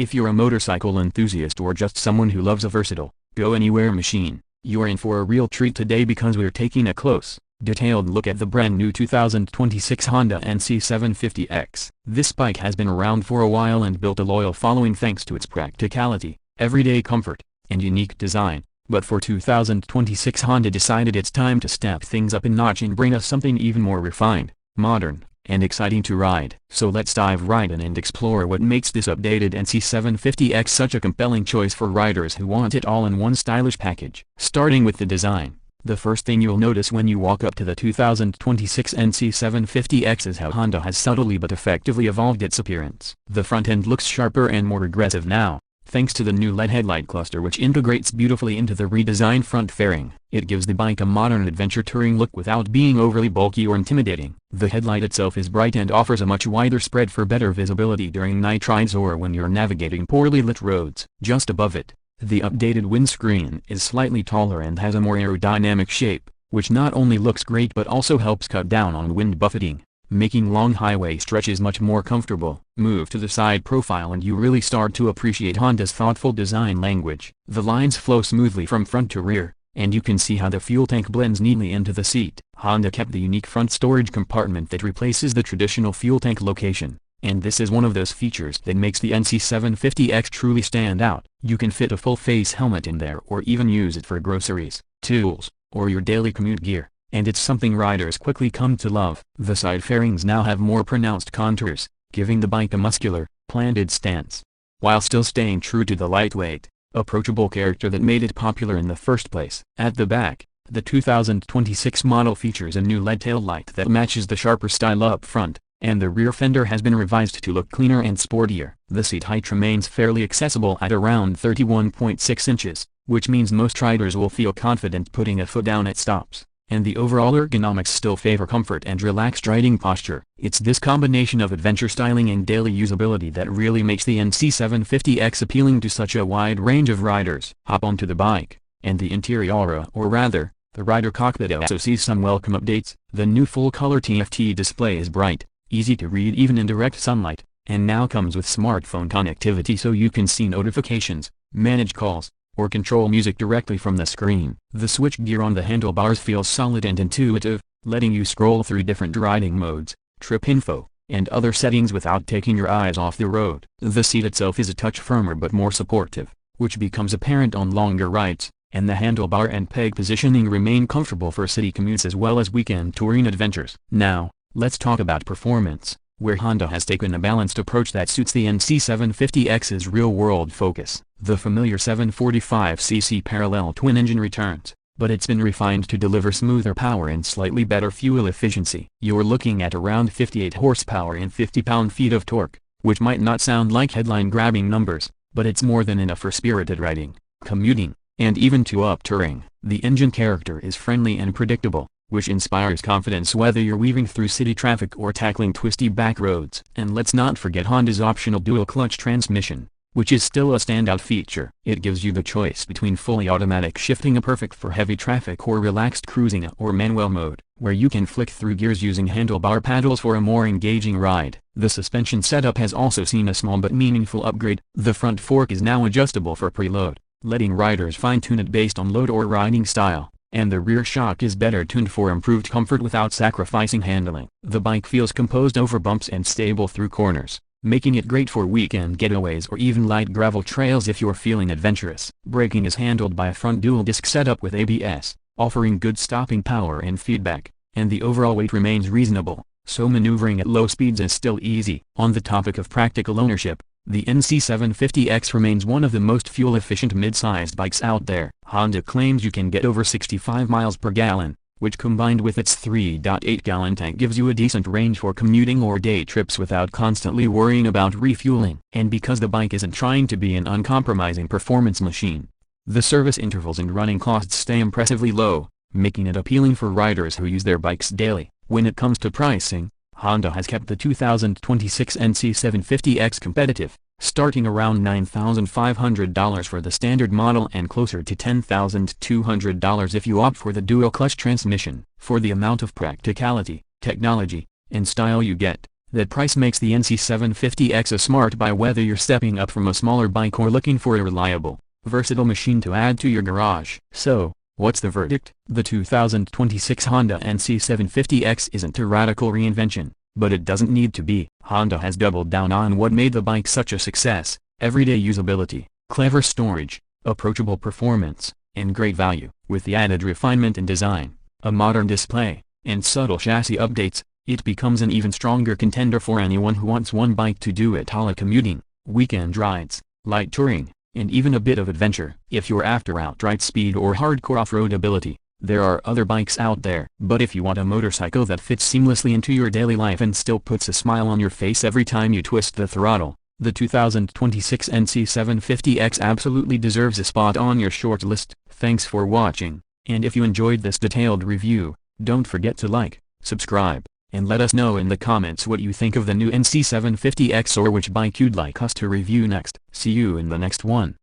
If you're a motorcycle enthusiast or just someone who loves a versatile, go-anywhere machine, you're in for a real treat today because we're taking a close, detailed look at the brand new 2026 Honda NC750X. This bike has been around for a while and built a loyal following thanks to its practicality, everyday comfort, and unique design. But for 2026, Honda decided it's time to step things up a notch and bring us something even more refined, modern, and exciting to ride. So let's dive right in and explore what makes this updated NC750X such a compelling choice for riders who want it all in one stylish package. Starting with the design, the first thing you'll notice when you walk up to the 2026 NC750X is how Honda has subtly but effectively evolved its appearance. The front end looks sharper and more aggressive now, thanks to the new LED headlight cluster which integrates beautifully into the redesigned front fairing. It gives the bike a modern adventure touring look without being overly bulky or intimidating. The headlight itself is bright and offers a much wider spread for better visibility during night rides or when you're navigating poorly lit roads. Just above it, the updated windscreen is slightly taller and has a more aerodynamic shape, which not only looks great but also helps cut down on wind buffeting, making long highway stretches much more comfortable. Move to the side profile and you really start to appreciate Honda's thoughtful design language. The lines flow smoothly from front to rear, and you can see how the fuel tank blends neatly into the seat. Honda kept the unique front storage compartment that replaces the traditional fuel tank location, and this is one of those features that makes the NC750X truly stand out. You can fit a full-face helmet in there or even use it for groceries, tools, or your daily commute gear, and it's something riders quickly come to love. The side fairings now have more pronounced contours, giving the bike a muscular, planted stance, while still staying true to the lightweight, approachable character that made it popular in the first place. At the back, the 2026 model features a new LED taillight that matches the sharper style up front, and the rear fender has been revised to look cleaner and sportier. The seat height remains fairly accessible at around 31.6 inches, which means most riders will feel confident putting a foot down at stops, and the overall ergonomics still favor comfort and relaxed riding posture. It's this combination of adventure styling and daily usability that really makes the NC750X appealing to such a wide range of riders. Hop onto the bike, and the interior, or rather, the rider cockpit also sees some welcome updates. The new full-color TFT display is bright, easy to read even in direct sunlight, and now comes with smartphone connectivity so you can see notifications, manage calls, or control music directly from the screen. The switchgear on the handlebars feels solid and intuitive, letting you scroll through different riding modes, trip info, and other settings without taking your eyes off the road. The seat itself is a touch firmer but more supportive, which becomes apparent on longer rides, and the handlebar and peg positioning remain comfortable for city commutes as well as weekend touring adventures. Now, let's talk about performance, where Honda has taken a balanced approach that suits the NC750X's real-world focus. The familiar 745cc parallel twin-engine returns, but it's been refined to deliver smoother power and slightly better fuel efficiency. You're looking at around 58 horsepower and 50 pound-feet of torque, which might not sound like headline-grabbing numbers, but it's more than enough for spirited riding, commuting, and even to up touring. The engine character is friendly and predictable, which inspires confidence whether you're weaving through city traffic or tackling twisty back roads. And let's not forget Honda's optional dual-clutch transmission, which is still a standout feature. It gives you the choice between fully automatic shifting, perfect for heavy traffic, or relaxed cruising, or manual mode, where you can flick through gears using handlebar paddles for a more engaging ride. The suspension setup has also seen a small but meaningful upgrade. The front fork is now adjustable for preload, letting riders fine-tune it based on load or riding style, and the rear shock is better tuned for improved comfort without sacrificing handling. The bike feels composed over bumps and stable through corners, making it great for weekend getaways or even light gravel trails if you're feeling adventurous. Braking is handled by a front dual-disc setup with ABS, offering good stopping power and feedback, and the overall weight remains reasonable, so maneuvering at low speeds is still easy. On the topic of practical ownership, the NC750X remains one of the most fuel-efficient mid-sized bikes out there. Honda claims you can get over 65 miles per gallon, which combined with its 3.8-gallon tank gives you a decent range for commuting or day trips without constantly worrying about refueling. And because the bike isn't trying to be an uncompromising performance machine, the service intervals and running costs stay impressively low, making it appealing for riders who use their bikes daily. When it comes to pricing, Honda has kept the 2026 NC750X competitive, starting around $9,500 for the standard model and closer to $10,200 if you opt for the dual-clutch transmission. For the amount of practicality, technology, and style you get, That price makes the NC750X a smart buy whether you're stepping up from a smaller bike or looking for a reliable, versatile machine to add to your garage. So, what's the verdict? The 2026 Honda NC750X isn't a radical reinvention, but it doesn't need to be. Honda has doubled down on what made the bike such a success: everyday usability, clever storage, approachable performance, and great value. With the added refinement in design, a modern display, and subtle chassis updates, it becomes an even stronger contender for anyone who wants one bike to do it all: commuting, weekend rides, light touring, and even a bit of adventure. If you're after outright speed or hardcore off-road ability, there are other bikes out there. But if you want a motorcycle that fits seamlessly into your daily life and still puts a smile on your face every time you twist the throttle, the 2026 NC750X absolutely deserves a spot on your short list. Thanks for watching, and if you enjoyed this detailed review, don't forget to like, subscribe, and let us know in the comments what you think of the new NC750X or which bike you'd like us to review next. See you in the next one.